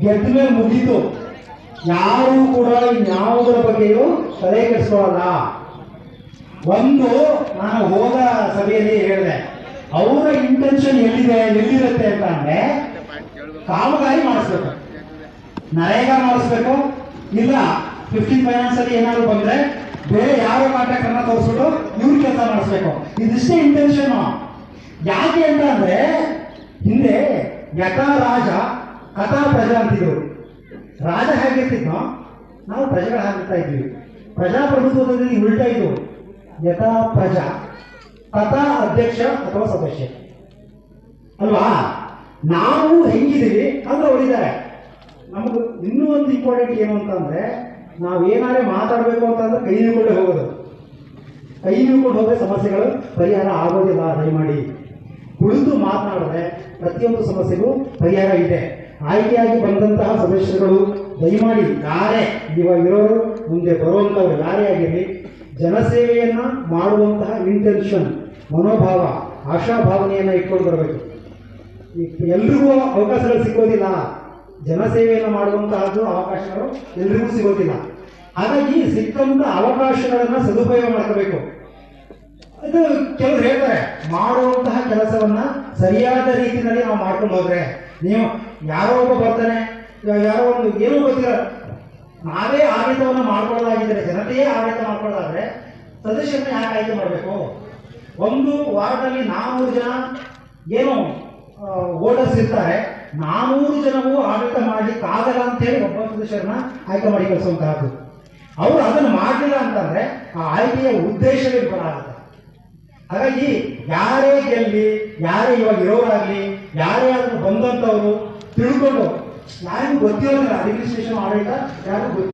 ಗೆದ್ದ ಮೇಲೆ ಮುಗೀತು. ಯಾರು ಕೂಡ ಇನ್ಯಾವುದರ ಬಗ್ಗೆಯೂ ತಲೆ ಕೆಡಿಸ್ಕೊಳ್ಳಲ್ಲ. ಒಂದು ನಾನು ಹೋದ ಸಭೆಯಲ್ಲಿ ಹೇಳಿದೆ, ಅವರ ಇಂಟೆನ್ಷನ್ ಎಲ್ಲಿರುತ್ತೆ ಅಂತ ಅಂದ್ರೆ ಕಾಮಗಾರಿ ಮಾಡಿಸ್ಬೇಕು, ನರೇಗಾ ಮಾಡಿಸ್ಬೇಕು, ಇಲ್ಲ 15 ಫೈನಾನ್ಸ್ ಅಲ್ಲಿ ಏನಾದ್ರು ಬಂದ್ರೆ ಬೇರೆ ಯಾವ ಕಾಂಟ್ರಾಕ್ಟ್ ಅನ್ನ ತೋರಿಸ್ಬಿಟ್ಟು ಇವ್ರ ಕೆಲಸ ಮಾಡಿಸ್ಬೇಕು. ಇದಿಷ್ಟೇ ಇಂಟೆನ್ಷನ್. ಯಾಕೆ ಅಂತ ಅಂದ್ರೆ ಹಿಂದೆ ಯಥಾ ರಾಜ ಕಥಾ ಪ್ರಜಾ ಅಂತಿದ್ರು. ರಾಜ ಹೇಗಿರ್ತಿದ್ನೋ ನಾವು ಪ್ರಜೆಗಳು ಹಾಕಿರ್ತಾ ಇದ್ವಿ. ಪ್ರಜಾಪ್ರಭುತ್ವದಲ್ಲಿ ಉಲ್ಟಾ ಇದ್ವು. ಯಥಾ ಪ್ರಜಾ ಕಥಾ ಅಧ್ಯಕ್ಷ ಅಥವಾ ಸದಸ್ಯ ಅಲ್ವಾ. ನಾವು ಹೆಂಗಿದೀವಿ ಅಂದ್ರೆ ಅವರಿದ್ದಾರೆ. ನಮಗೂ ಇನ್ನೂ ಒಂದು ಇಂಪಾರ್ಟೆಂಟ್ ಏನು ಅಂತಂದ್ರೆ ನಾವೇನಾರೇ ಮಾತಾಡಬೇಕು ಅಂತಂದ್ರೆ ಕೈ ನೀಡ್ಕೊಂಡೇ ಹೋಗೋದು. ಕೈ ನೀಡ್ಕೊಂಡು ಹೋದ್ರೆ ಸಮಸ್ಯೆಗಳು ಪರಿಹಾರ ಆಗೋದಿಲ್ಲ. ದಯಮಾಡಿ ಕುಳಿತು ಮಾತನಾಡಿದ್ರೆ ಪ್ರತಿಯೊಂದು ಸಮಸ್ಯೆಗೂ ಪರಿಹಾರ ಇದೆ. ಆಯ್ಕೆಯಾಗಿ ಬಂದಂತಹ ಸದಸ್ಯರುಗಳು ದಯಮಾಡಿ ಯಾರೇ ಇವಾಗ ಇರೋರು ಮುಂದೆ ಬರುವಂಥವ್ರು ಯಾರೇ ಆಗಿರಲಿ, ಜನಸೇವೆಯನ್ನ ಮಾಡುವಂತಹ ಇಂಟೆನ್ಷನ್, ಮನೋಭಾವ, ಆಶಾಭಾವನೆಯನ್ನ ಇಟ್ಕೊಂಡು ಬರಬೇಕು. ಎಲ್ರಿಗೂ ಅವಕಾಶಗಳು ಸಿಗೋದಿಲ್ಲ. ಜನಸೇವೆಯನ್ನು ಮಾಡುವಂತಹದ್ದು ಅವಕಾಶಗಳು ಎಲ್ರಿಗೂ ಸಿಗೋದಿಲ್ಲ. ಹಾಗಾಗಿ ಸಿಕ್ಕಂತ ಅವಕಾಶಗಳನ್ನ ಸದುಪಯೋಗ ಮಾಡ್ಕೋಬೇಕು. ಇದು ಕೆಲವರು ಹೇಳ್ತಾರೆ, ಮಾಡುವಂತಹ ಕೆಲಸವನ್ನ ಸರಿಯಾದ ರೀತಿಯಲ್ಲಿ ನಾವು ಮಾಡ್ಕೊಂಡು ಹೋದ್ರೆ, ನೀವು ಯಾರೋ ಒಬ್ಬ ಬರ್ತಾನೆ, ಯಾರೋ ಒಂದು ಏನೂ ಗೊತ್ತಿಲ್ಲ, ನಾವೇ ಆಡಳಿತವನ್ನು ಮಾಡ್ಕೊಳ್ಳೋದಾಗಿದ್ದರೆ, ಜನತೆಯೇ ಆಡಳಿತ ಮಾಡ್ಕೊಳ್ಳೋದಾದ್ರೆ ಸದಸ್ಯರನ್ನ ಯಾಕೆ ಆಯ್ಕೆ ಮಾಡಬೇಕು? ಒಂದು ವಾರ್ಡ್ನಲ್ಲಿ 400 ಜನ ಏನು ವೋಟರ್ಸ್ ಇರ್ತಾರೆ, 400 ಜನವೂ ಆಡಳಿತ ಮಾಡಲಿಕ್ಕಾಗಲ್ಲ ಅಂತೇಳಿ ಒಬ್ಬ ಸದಸ್ಯರನ್ನ ಆಯ್ಕೆ ಮಾಡಿ ಕಳಿಸುವಂತಹದ್ದು. ಅವರು ಅದನ್ನು ಮಾಡಲಿಲ್ಲ ಅಂತಂದ್ರೆ ಆ ಆಯ್ಕೆಯ ಉದ್ದೇಶವೇ ವಿಫಲ ಆಗುತ್ತೆ. ಹಾಗಾಗಿ ಯಾರೇ ಗೆಲ್ಲಿ, ಯಾರೇ ಇವಾಗ ಇರೋರಾಗ್ಲಿ, ಯಾರೇ ಅದನ್ನು ಬಂದಂಥವ್ರು ತಿಳ್ಕೊಂಡು, ಯಾರಿಗೂ ಗೊತ್ತಿರೋದಿಲ್ಲ ಅಡ್ಮಿನಿಸ್ಟ್ರೇಷನ್ ಆಡಳಿತ ಯಾರಿಗೂ